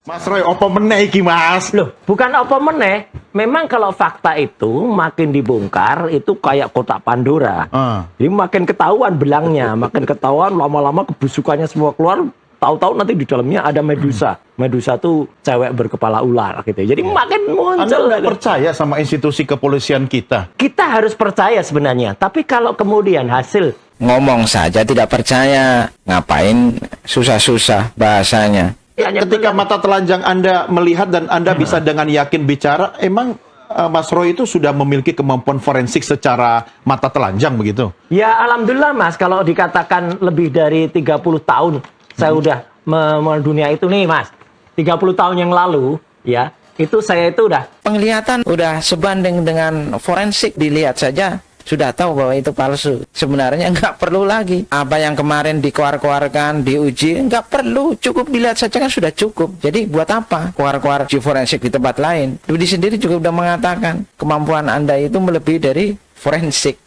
Mas Roy, opo meneh iki, Mas? Loh, bukan apa meneh. Memang kalau fakta itu makin dibongkar itu kayak kotak Pandora. Jadi makin ketahuan belangnya, makin ketahuan lama-lama kebusukannya semua keluar. Tahu-tahu nanti di dalamnya ada Medusa. Medusa tuh cewek berkepala ular gitu. Jadi makin muncul. Anda nggak percaya sama institusi kepolisian kita? Kita harus percaya sebenarnya. Tapi kalau kemudian hasil Ngomong saja tidak percaya, ngapain susah-susah bahasanya. Ketika mata telanjang Anda melihat dan Anda bisa dengan yakin bicara, emang Mas Roy itu sudah memiliki kemampuan forensik secara mata telanjang begitu? Ya alhamdulillah Mas, kalau dikatakan lebih dari 30 tahun saya udah dunia itu nih Mas. 30 tahun yang lalu ya, itu saya itu udah Penglihatan udah sebanding dengan forensik, dilihat saja sudah tahu bahwa itu palsu. Sebenarnya nggak perlu lagi apa yang kemarin dikeluarkan, diuji, nggak perlu, cukup dilihat saja kan sudah cukup. Jadi buat apa keluar-keluar uji forensik di tempat lain? Dudi sendiri juga udah mengatakan kemampuan Anda itu melebihi dari forensik.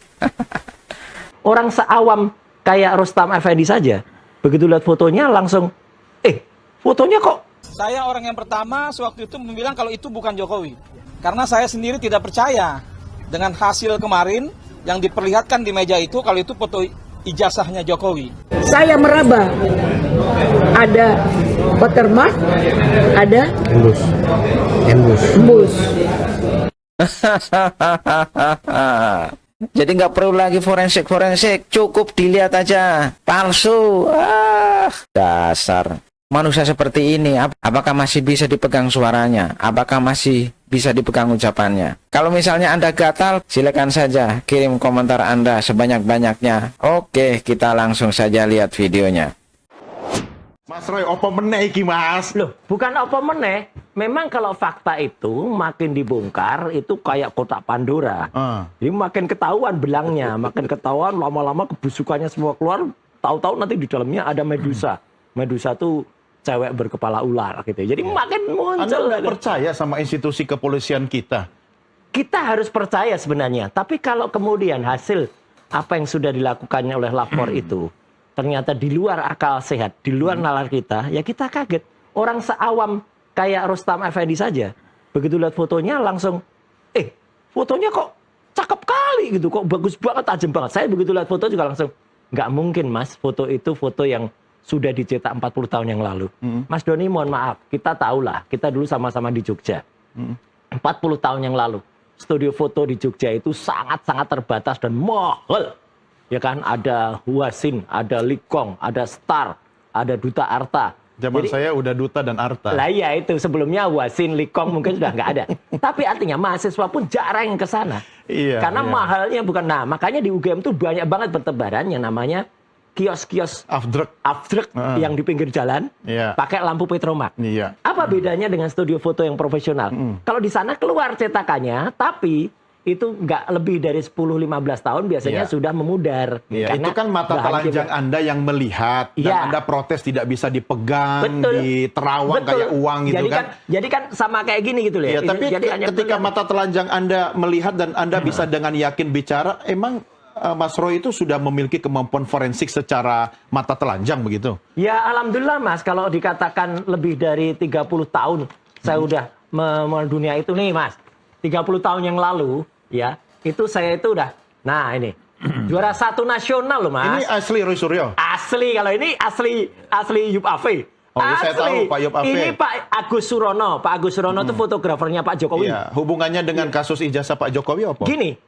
orang seawam kayak Rustam Effendi saja. Begitu lihat fotonya langsung, fotonya kok. Saya orang yang pertama sewaktu itu bilang kalau itu bukan Jokowi. Karena saya sendiri tidak percaya dengan hasil kemarin yang diperlihatkan di meja itu kalau itu foto ijazahnya Jokowi. Saya meraba, ada watermark, ada embus. Jadi nggak perlu lagi forensik, cukup dilihat aja palsu. Dasar manusia seperti ini, apakah masih bisa dipegang suaranya? Apakah masih bisa dipegang ucapannya? Kalau misalnya Anda gatal, silakan saja kirim komentar Anda sebanyak-banyaknya. Oke, kita langsung saja lihat videonya. Mas Roy, opo meneh iki, Mas? Loh, bukan apa meneh. Memang kalau fakta itu makin dibongkar itu kayak kotak Pandora. Jadi makin ketahuan belangnya, makin ketahuan lama-lama kebusukannya semua keluar. Tahu-tahu nanti di dalamnya ada Medusa. Medusa tuh cewek berkepala ular gitu. Jadi makin muncul. Anda nggak percaya sama institusi kepolisian kita? Kita harus percaya sebenarnya. Tapi kalau kemudian hasil apa yang sudah dilakukannya oleh lapor itu ternyata di luar akal sehat, di luar nalar kita, ya kita kaget. Orang seawam kayak Rustam Effendi saja, begitu lihat fotonya langsung, fotonya kok cakep kali gitu, kok bagus banget, tajam banget. Saya begitu lihat foto juga langsung, nggak mungkin Mas, foto itu foto yang sudah dicetak 40 tahun yang lalu. Mas Doni mohon maaf, kita tahulah, kita dulu sama-sama di Jogja. 40 tahun yang lalu, studio foto di Jogja itu sangat-sangat terbatas dan mahal. Ya kan, ada Huasin, ada Likong, ada Star, ada Duta Arta. Zaman saya udah Duta dan Arta. Lah iya itu, sebelumnya Huasin, Likong mungkin sudah nggak ada. Tapi artinya mahasiswa pun jarang ke sana. Karena mahalnya bukan, nah makanya di UGM tuh banyak banget bertebaran yang namanya kios-kios afdruk yang di pinggir jalan, pakai lampu petromak. Apa bedanya dengan studio foto yang profesional? Kalau di sana keluar cetakannya, tapi itu nggak lebih dari 10-15 tahun biasanya sudah memudar. Itu kan mata telanjang Anda yang melihat, dan Anda protes tidak bisa dipegang, diterawang kayak uang gitu kan. Jadi kan sama kayak gini gitu loh. Tapi ketika mata telanjang Anda melihat dan Anda bisa dengan yakin bicara, emang Mas Roy itu sudah memiliki kemampuan forensik secara mata telanjang begitu? Ya alhamdulillah Mas, kalau dikatakan lebih dari 30 tahun saya udah dunia itu nih Mas. 30 tahun yang lalu ya, itu saya itu udah, nah ini juara 1 nasional loh Mas. Ini asli Roy Suryo? Asli, kalau ini asli Yup Afe. Saya tahu Pak Yup Afe. Ini Pak Agus Surono. Pak Agus Surono itu fotografernya Pak Jokowi. Hubungannya dengan kasus ijazah Pak Jokowi apa? Gini,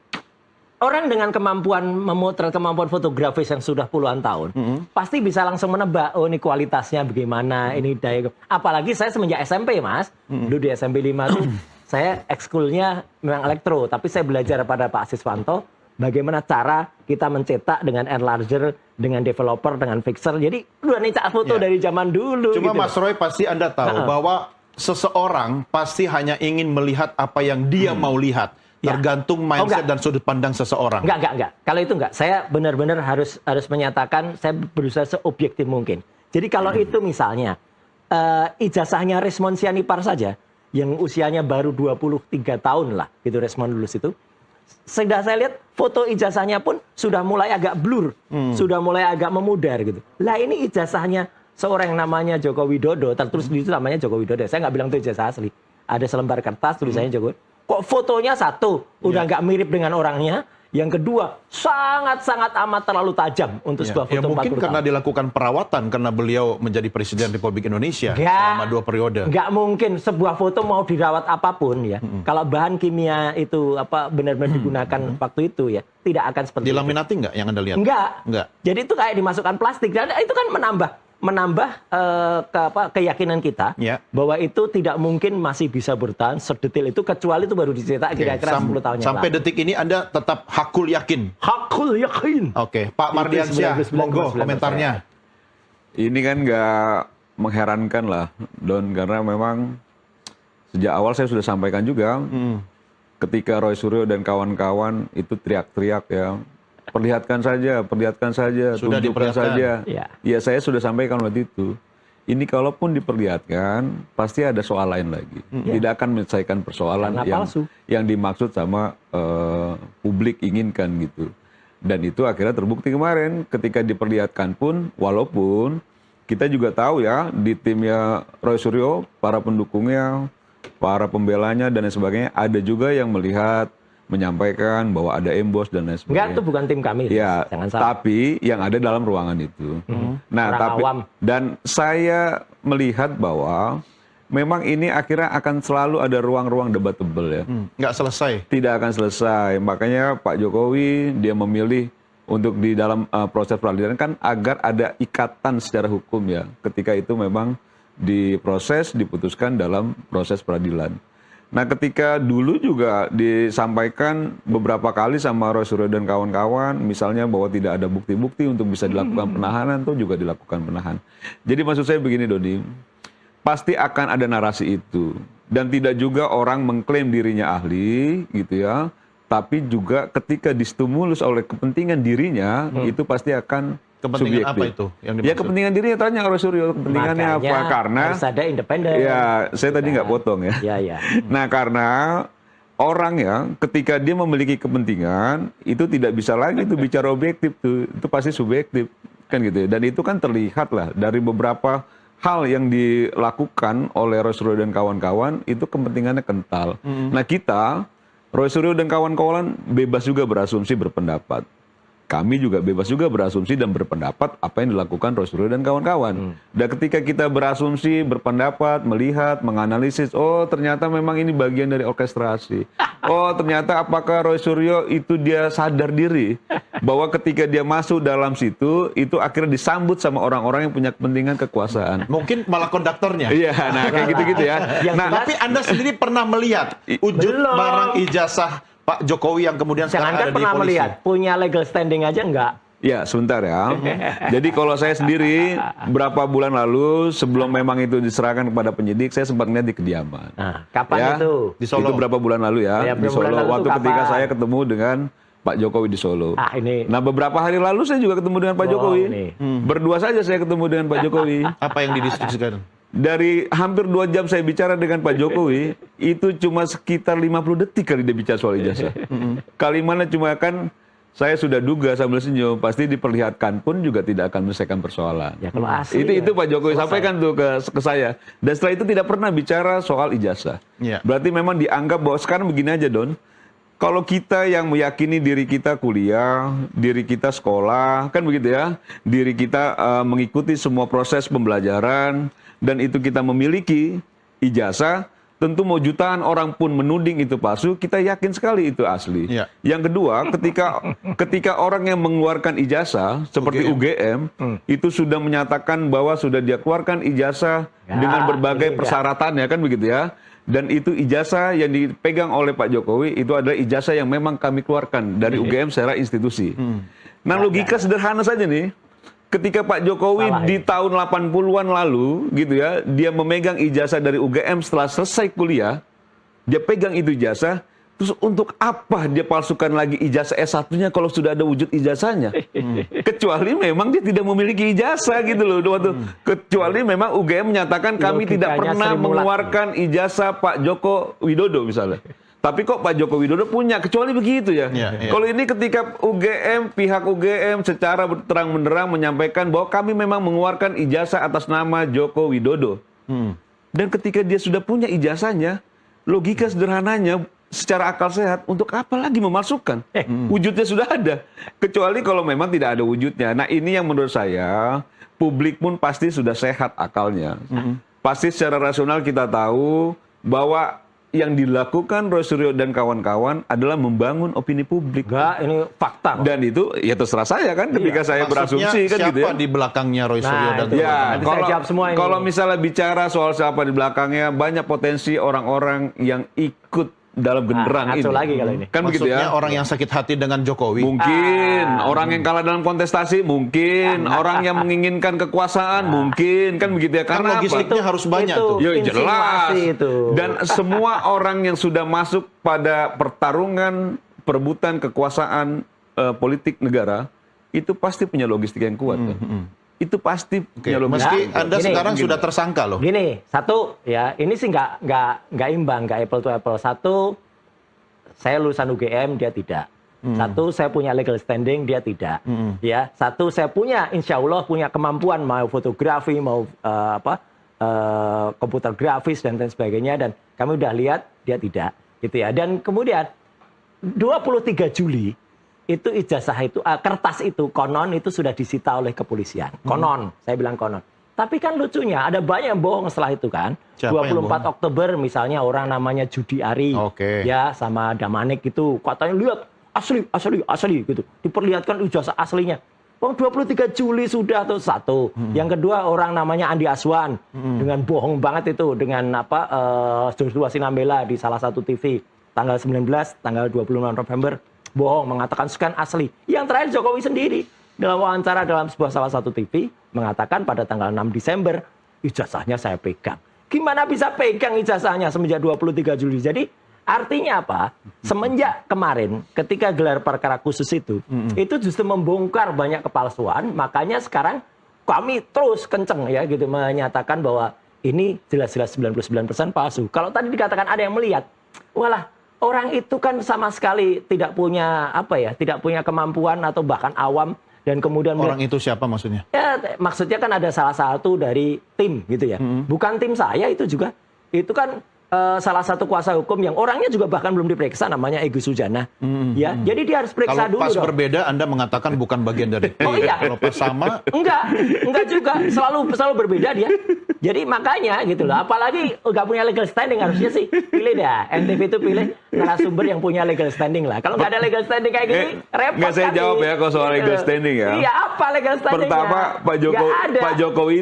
orang dengan kemampuan memotret, kemampuan fotografis yang sudah puluhan tahun, pasti bisa langsung menebak, oh ini kualitasnya bagaimana, ini daya. Apalagi saya semenjak SMP Mas, dulu di SMP 5 tuh, saya ekskulnya memang elektro, tapi saya belajar pada Pak Siswanto, bagaimana cara kita mencetak dengan enlarger, dengan developer, dengan fixer. Jadi udah nih foto dari zaman dulu. Cuma gitu. Mas Roy pasti Anda tahu bahwa seseorang pasti hanya ingin melihat apa yang dia mau lihat. Tergantung mindset dan sudut pandang seseorang. Enggak. Kalau itu enggak. Saya benar-benar harus menyatakan, saya berusaha seobjektif mungkin. Jadi kalau itu misalnya, ijazahnya Resmond Sianipar saja, yang usianya baru 23 tahun lah, gitu Resmond lulus itu. Sudah saya lihat foto ijazahnya pun sudah mulai agak blur, sudah mulai agak memudar gitu. Lah ini ijazahnya seorang yang namanya Joko Widodo, tertulis di situ namanya Joko Widodo. Saya nggak bilang itu ijazah asli. Ada selembar kertas tulisannya Joko. Kok fotonya satu, udah nggak mirip dengan orangnya. Yang kedua, sangat-sangat amat terlalu tajam untuk sebuah Ya foto 40 mungkin karena tahun. dilakukan perawatan karena beliau menjadi Presiden Republik Indonesia Nggak. selama 2 periode. Nggak mungkin sebuah foto mau dirawat apapun ya. Kalau bahan kimia itu benar-benar digunakan waktu itu ya, tidak akan seperti itu. Dilaminati nggak yang Anda lihat? Enggak. Enggak. Jadi itu kayak dimasukkan plastik dan itu kan menambah keyakinan kita Ya. bahwa itu tidak mungkin masih bisa bertahan sedetail itu kecuali itu baru dicetak kira-kira 10 tahun yang Sampai lalu. detik ini Anda tetap hakul yakin. Hakul yakin. Oke, Pak Itu Mardiansyah, 99,9%. monggo komentarnya. Ini kan nggak mengherankan lah, Don, karena memang sejak awal saya sudah sampaikan juga, ketika Roy Suryo dan kawan-kawan itu teriak-teriak ya, perlihatkan saja, Sudah tunjukkan diperlihatkan. saja. Ya. Ya saya sudah sampaikan waktu itu. Ini kalaupun diperlihatkan, pasti ada soal lain lagi. Tidak akan menyelesaikan persoalan Karena palsu. yang dimaksud sama publik inginkan gitu. Dan itu akhirnya terbukti kemarin ketika diperlihatkan pun, walaupun kita juga tahu ya di timnya Roy Suryo, para pendukungnya, para pembelanya dan lain sebagainya, ada juga yang melihat, menyampaikan bahwa ada embos dan lain Enggak, sebagainya. itu bukan tim kami. Ya, Jangan salah. tapi yang ada dalam ruangan itu. Nah, Orang tapi awam. dan saya melihat bahwa memang ini akhirnya akan selalu ada ruang-ruang debatable ya. Nggak selesai. Tidak akan selesai. Makanya Pak Jokowi dia memilih untuk di dalam proses peradilan kan agar ada ikatan secara hukum ya. Ketika itu memang diproses, diputuskan dalam proses peradilan. Nah, ketika dulu juga disampaikan beberapa kali sama Roy Suryo dan kawan-kawan, misalnya bahwa tidak ada bukti-bukti untuk bisa dilakukan penahanan, itu juga dilakukan penahanan. Jadi maksud saya begini, Dodi, pasti akan ada narasi itu. Dan tidak juga orang mengklaim dirinya ahli, gitu ya. Tapi juga ketika distimulus oleh kepentingan dirinya, itu pasti akan Kepentingan subjektif. apa itu yang Ya dimaksud? kepentingan dirinya, tanya Roy Suryo, kepentingannya Makanya apa? Karena harus ada independen. ya, saya tadi nggak potong ya. Ya, ya. Nah, karena orang ya ketika dia memiliki kepentingan itu tidak bisa lagi itu bicara objektif tuh, itu pasti subjektif kan gitu ya. Dan itu kan terlihat lah dari beberapa hal yang dilakukan oleh Roy Suryo dan kawan-kawan itu kepentingannya kental. Nah, kita Roy Suryo dan kawan-kawan bebas juga berasumsi berpendapat. Kami juga bebas juga berasumsi dan berpendapat apa yang dilakukan Roy Suryo dan kawan-kawan. Dan ketika kita berasumsi, berpendapat, melihat, menganalisis, oh ternyata memang ini bagian dari orkestrasi. Oh ternyata apakah Roy Suryo itu dia sadar diri bahwa ketika dia masuk dalam situ, itu akhirnya disambut sama orang-orang yang punya kepentingan kekuasaan. Mungkin malah konduktornya. Iya, nah kayak gitu-gitu ya. Nah, Tapi Anda sendiri pernah melihat wujud Belum. barang ijazah Pak Jokowi yang kemudian sekarang Jangankan ada di pernah polisi? melihat, punya legal standing aja enggak. ya, sebentar ya. Jadi kalau saya sendiri berapa bulan lalu sebelum memang itu diserahkan kepada penyidik, saya sempat lihat di kediaman. Nah, kapan Ya, itu? Di Solo. Itu berapa bulan lalu ya, Ya, di berapa bulan Solo. lalu Waktu itu ketika kapan? saya ketemu dengan Pak Jokowi di Solo. Ah, ini. Nah, beberapa hari lalu saya juga ketemu dengan Pak Oh, Jokowi. ini. Berdua saja saya ketemu dengan Pak Jokowi. Apa yang didiskusikan? Dari hampir 2 jam saya bicara dengan Pak Jokowi, itu cuma sekitar 50 detik kali dia bicara soal ijazah. Kalimatnya cuma kan, saya sudah duga sambil senyum, pasti diperlihatkan pun juga tidak akan menyelesaikan persoalan. Ya kalau asli. Itu ya. Pak Jokowi Selesai. sampaikan tuh ke saya. Dan setelah itu tidak pernah bicara soal ijazah. Iya. Berarti memang dianggap bahwa sekarang begini aja, Don. Kalau kita yang meyakini diri kita kuliah, diri kita sekolah, kan begitu ya. Diri kita mengikuti semua proses pembelajaran, dan itu kita memiliki ijazah, tentu mau jutaan orang pun menuding itu palsu, kita yakin sekali itu asli. Iya. Yang kedua, ketika orang yang mengeluarkan ijazah seperti UGM, itu sudah menyatakan bahwa sudah dia keluarkan ijazah Ya, dengan berbagai ini persyaratannya, kan begitu ya. Dan itu ijazah yang dipegang oleh Pak Jokowi itu adalah ijazah yang memang kami keluarkan dari UGM secara institusi. Nah, logika sederhana saja nih. Ketika Pak Jokowi Salah, di tahun 80-an lalu gitu ya, dia memegang ijazah dari UGM setelah selesai kuliah, dia pegang itu ijazah, terus untuk apa dia palsukan lagi ijazah S1-nya kalau sudah ada wujud ijazahnya? Kecuali memang dia tidak memiliki ijazah gitu loh. Kecuali memang UGM menyatakan kami tidak Logikanya pernah Sri Mulat. mengeluarkan ijazah Pak Joko Widodo misalnya. Tapi kok Pak Joko Widodo punya, kecuali begitu ya. Iya. Kalau ini ketika pihak UGM secara terang-benderang menyampaikan bahwa kami memang mengeluarkan ijazah atas nama Joko Widodo. Dan ketika dia sudah punya ijazahnya, logika sederhananya secara akal sehat, untuk apa lagi memasukkan? Wujudnya sudah ada. Kecuali kalau memang tidak ada wujudnya. Nah ini yang menurut saya, publik pun pasti sudah sehat akalnya. Pasti secara rasional kita tahu bahwa yang dilakukan Roy Suryo dan kawan-kawan adalah membangun opini publik. Enggak, ini fakta. Dan itu ya terserah saya kan ketika saya Maksudnya berasumsi kan gitu ya. siapa di belakangnya Roy Suryo dan itu. Ya, Nanti saya jawab semua ini. kalau misalnya bicara soal siapa di belakangnya, banyak potensi orang-orang yang ikut dalam genderang ngaco ini. lagi kalau ini. Kan begitu maksudnya ya? orang yang sakit hati dengan Jokowi. Mungkin orang yang kalah dalam kontestasi, mungkin orang yang menginginkan kekuasaan, mungkin kan begitu ya. Kan Karena apa? logistiknya harus banyak tuh. Ya jelas. Insinuasi itu. Dan semua orang yang sudah masuk pada pertarungan perebutan kekuasaan politik negara itu pasti punya logistik yang kuat. Itu pasti Oke, punya logistik. meski yang kuat. Anda Gini, sekarang gini. sudah tersangka loh. Gini, satu ya, ini sih nggak imbang, nggak apple to apple. Satu, saya lulusan UGM, dia tidak. Satu, saya punya legal standing, dia tidak. Ya, satu, saya punya, insya Allah punya kemampuan mau fotografi, mau komputer grafis dan lain sebagainya. Dan kami udah lihat dia tidak, gitu ya. Dan kemudian 23 Juli itu ijazah itu kertas itu konon itu sudah disita oleh kepolisian. Konon, saya bilang konon. Tapi kan lucunya ada banyak yang bohong setelah itu kan. Siapa yang 24 Oktober misalnya orang namanya Judi Ari, Oke. ya sama Damanik itu katanya lihat asli gitu. Diperlihatkan ijazah aslinya. Oh 23 Juli sudah tuh satu. Yang kedua orang namanya Andi Aswan dengan bohong banget itu dengan Joshua Sinambela di salah satu TV tanggal 19, tanggal 26 November. Bohong, mengatakan sekian asli. Yang terakhir Jokowi sendiri dalam wawancara dalam sebuah salah satu TV mengatakan pada tanggal 6 Desember ijazahnya saya pegang. Gimana bisa pegang ijazahnya semenjak 23 Juli? Jadi artinya apa? Semenjak kemarin ketika gelar perkara khusus itu justru membongkar banyak kepalsuan. Makanya sekarang kami terus kenceng ya gitu menyatakan bahwa ini jelas-jelas 99% palsu. Kalau tadi dikatakan ada yang melihat, walah orang itu kan sama sekali tidak punya tidak punya kemampuan atau bahkan awam dan kemudian Orang itu siapa maksudnya? ya maksudnya kan ada salah satu dari tim gitu ya. Bukan tim saya itu juga. Itu kan salah satu kuasa hukum yang orangnya juga bahkan belum diperiksa namanya Egy Sujana. Ya, jadi dia harus periksa Kalau dulu pas dong. berbeda Anda mengatakan bukan bagian dari tim. Oh iya. Kalau pas sama Enggak juga, selalu berbeda dia. Jadi makanya gitu loh, apalagi nggak punya legal standing harusnya sih pilih dah. NTV itu pilih narasumber yang punya legal standing lah. Kalau nggak ada legal standing kayak gini, repot. Nggak saya kali. jawab ya kalau soal legal standing ya. Iya, apa legal standingnya? Pertama Pak Jokowi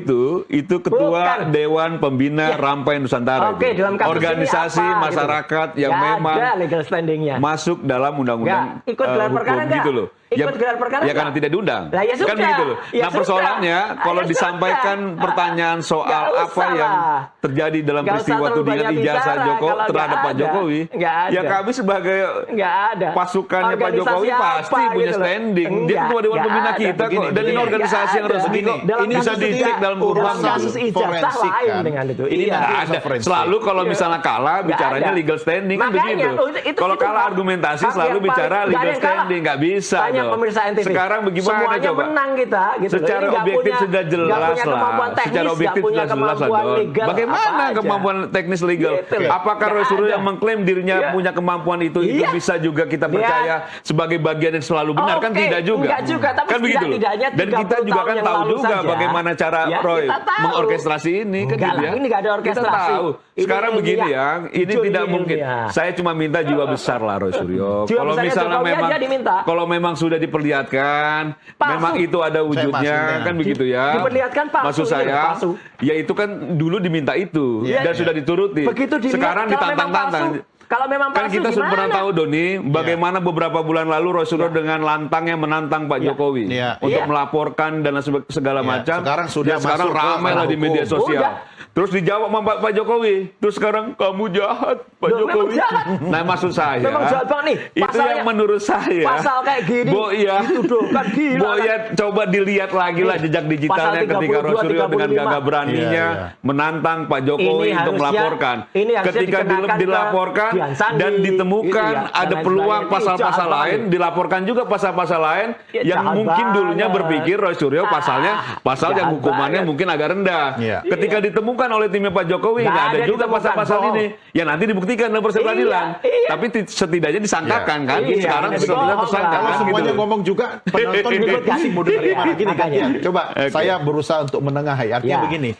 itu ketua Bukan. Dewan Pembina Ya. Rampai Nusantara. Oke, dalam kasus organisasi ini apa, masyarakat gitu. yang Nggak memang ada legal standingnya. masuk dalam undang-undang Nggak. Ikut gelar perkara hukum nggak? gitu loh. Ikut gelar perkara ya karena nggak? tidak diundang. Lah, ya Kan sudah. begitu loh. Ya Nah sudah. persoalannya kalau Ya disampaikan sudah. pertanyaan soal Nggak apa usah yang lah. terjadi dalam Nggak usah peristiwa terlalu tudingan banyak ijazah bicara Jokowi kalau terhadap nggak Pak ada. Jokowi. Nggak ada. Ya kami sebagai Nggak ada. pasukannya Pak Organisasi Jokowi apa pasti punya gitu loh. standing. Dia Enggak, ketua Dewan nggak Pembina ada. kita kok. Begini, Dan ini begini. organisasi yang Nggak resmi ada. kok. Dalam Ini bisa kasus dicek ijazah, dalam dalam urusan. kasus ijazah forensik lain kan. dengan itu. Ini Iya. nanti Nggak bisa ada. forensik. Selalu kalau Iya. misalnya kalah Nggak bicaranya ada. legal standing kan Makanya, begitu. itu Kalau cuma kalah argumentasi hak selalu yang bicara paling- nggak ada legal yang kalah. standing, nggak bisa Tanya dong. pemirsa NTV. Sekarang bagaimana Semuanya coba? menang kita gitu loh. Secara Ini nggak objektif punya- sudah nggak jelas punya kemampuan lah. teknis, Secara nggak objektif punya sudah jelas lah kemampuan Don. legal, Bagaimana apa aja. kemampuan teknis legal? Gitu loh. Apakah Roy Nggak Suryo ada. yang mengklaim dirinya Iya. punya kemampuan itu Iya. bisa juga kita Iya. percaya sebagai bagian yang selalu benar? Kan Oke, tidak juga. enggak juga, tapi Kan begitu loh. setidak-tidaknya Dan kita 30 juga tahun kan yang tahu lalu juga saja. bagaimana cara Ya, Roy kita tahu. mengorkestrasi ini kan Enggak gitu lah, ya. ini nggak ada Kita orkestrasi. tahu. Ini Sekarang begini ilmiah. ya, ini Itu tidak ilmiah. mungkin. Saya cuma minta jiwa besar lah Roy Suryo. Jiwa Kalau besarnya misalnya Jokowi memang aja diminta. kalau memang sudah diperlihatkan, Palsu. memang itu ada wujudnya masuknya. kan begitu ya. Diperlihatkan palsu, Maksud iya, saya, palsu. ya itu kan dulu diminta itu Iya, dan iya. sudah dituruti. Begitu dilihat, Sekarang kalau memang ditantang-tantang. palsu, kalau memang Kan palsu kita sudah gimana? pernah tahu Doni, bagaimana beberapa bulan lalu Roy Suryo dengan lantangnya menantang Pak Jokowi Iya. untuk Iya. melaporkan dan segala Iya. macam. Sekarang sudah Ya, sekarang masuk ke ramai lah ranah di media hukum. sosial. Udah. Terus dijawab sama Pak Jokowi. Terus sekarang kamu jahat Pak Loh, memang Jokowi. jahat. Nah maksud saya. Memang jahat banget nih. Itu Pasalnya- yang menurut saya. pasal kayak gini, Boya. dituduhkan gila, Boya coba dilihat lagi lah Nih, jejak digitalnya pasal ketika Roy 32, Suryo dengan 35. gagah beraninya Iya, iya. menantang Pak Jokowi Ini untuk harusnya- melaporkan. ini harusnya Ketika dikenakan ke dilaporkan, Bulan Sandi, dan ditemukan gitu ya, dan ada lain peluang sebagainya. Itu pasal-pasal jahat lain, banget. dilaporkan juga pasal-pasal lain Ya, yang jahat mungkin dulunya banget. berpikir Roy Suryo pasalnya pasal yang jahat hukumannya banget. mungkin agak rendah. Iya. Ketika ditemukan oleh timnya Pak Jokowi, Nggak nggak ada ada juga ditemukan, pasal-pasal bohong. ini. Ya nanti dibuktikan dalam proses Iya, peradilan. iya. Tapi setidaknya disangkakan kan. Iya, Sekarang ada sudah bohong tersangka lah. Kalau kan semuanya gitu. ngomong juga, penonton juga Ribut kan? pusing mau dengerin Iya, mana. Gini kan, makanya. ya. Coba Oke. saya berusaha untuk menengahi. Artinya Ya. begini.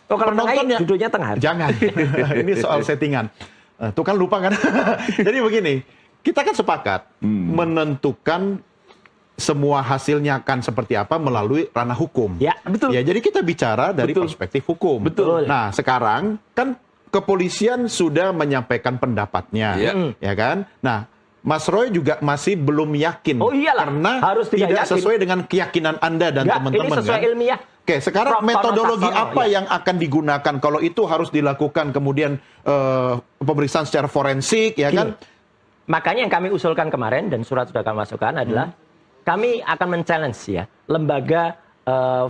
Oh, kalau penontonnya- duduknya tengah. Jangan. Ini soal settingan. Tuh kan lupa kan. Jadi begini, kita kan sepakat menentukan semua hasilnya akan seperti apa melalui ranah hukum. Ya, betul. Ya, jadi kita bicara dari Betul. perspektif hukum. Betul. Nah, sekarang kan kepolisian sudah menyampaikan pendapatnya, Ya. ya kan? Nah, Mas Roy juga masih belum yakin Oh, iyalah. karena Harus tidak yakin. sesuai dengan keyakinan Anda dan Nggak, teman-teman ini sesuai kan? ilmiah. Oke, sekarang Prof. Tono metodologi Saksono, apa ya. yang akan digunakan kalau itu harus dilakukan kemudian pemeriksaan secara forensik, ya kan? Makanya yang kami usulkan kemarin dan surat sudah kami masukkan adalah kami akan men-challenge ya lembaga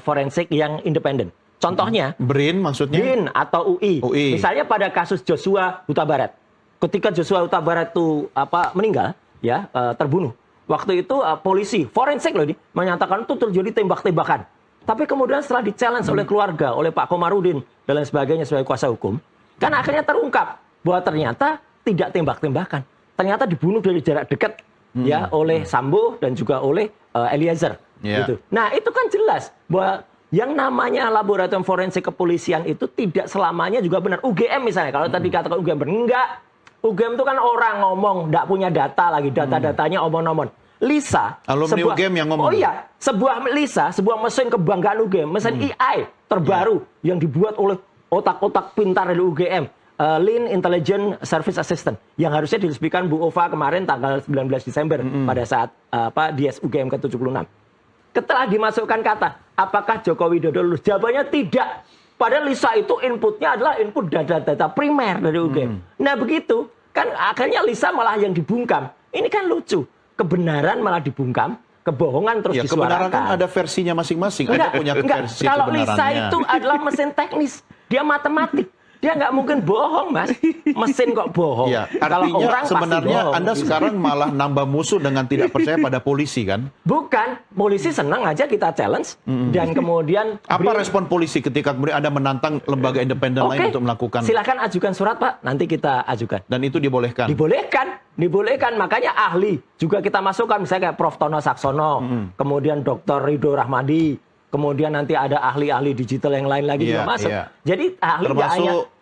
forensik yang independen. Contohnya BRIN maksudnya? BRIN atau UI. UI. Misalnya pada kasus Joshua Huta Barat. Ketika Joshua Huta Barat itu meninggal ya terbunuh. Waktu itu polisi forensik loh ini menyatakan itu terjadi tembak-tembakan. Tapi kemudian setelah di-challenge oleh keluarga, oleh Pak Komarudin dan lain sebagainya sebagai kuasa hukum, kan akhirnya terungkap bahwa ternyata tidak tembak-tembakan. Ternyata dibunuh dari jarak dekat ya oleh Sambo dan juga oleh Eliezer. Ya. Gitu. Nah, itu kan jelas bahwa yang namanya laboratorium forensik kepolisian itu tidak selamanya juga benar. UGM misalnya, kalau tadi katakan UGM benar, enggak. UGM itu kan orang ngomong, enggak punya data lagi, data-datanya omong-omong. LISA, Alumni UGM yang ngomong. Oh iya, sebuah LISA, sebuah mesin kebanggaan UGM, mesin AI terbaru yang dibuat oleh otak-otak pintar dari UGM, Lean Intelligent Service Assistant, yang harusnya diresmikan Bu Ova kemarin tanggal 19 Desember pada saat di UGM ke-76. Setelah dimasukkan kata, apakah Joko Widodo lulus? Jawabannya tidak. Padahal LISA itu inputnya adalah input data-data primer dari UGM. Nah begitu, kan akhirnya LISA malah yang dibungkam. Ini kan lucu. Kebenaran malah dibungkam, kebohongan terus Ya, kebenaran disuarakan. kan ada versinya masing-masing. Ada punya versi Kalau LISA kebenarannya. itu adalah mesin teknis, dia matematik. Dia nggak mungkin bohong, Mas. Mesin kok bohong. Ya, Kalau artinya orang pasti sebenarnya bohong. Anda sekarang malah nambah musuh dengan tidak percaya pada polisi kan? Bukan, polisi senang aja kita challenge dan kemudian Apa respon polisi ketika kemudian Anda menantang lembaga independen lain untuk melakukan silakan ajukan surat, Pak. Nanti kita ajukan. dan itu dibolehkan? Dibolehkan. Makanya ahli juga kita masukkan, misalnya kayak Prof. Tono Saksono, kemudian Dr. Ridho Rahmadi, kemudian nanti ada ahli-ahli digital yang lain lagi Iya, juga masuk. iya. Jadi ahli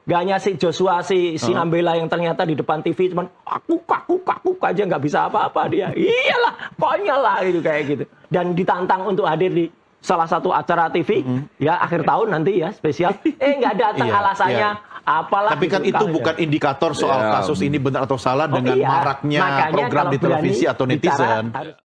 nggak hanya si Joshua, si Nambela yang ternyata di depan TV cuman kakuk aja nggak bisa apa-apa dia. Iyalah, konyol lah itu kayak gitu. Dan ditantang untuk hadir di salah satu acara TV ya akhir tahun nanti ya spesial. Nggak datang Iya, alasannya apalah. Tapi kan gitu. itu bukan indikator soal kasus ini benar atau salah dengan iya. maraknya Makanya program kalau di televisi berani atau bicara, netizen. harus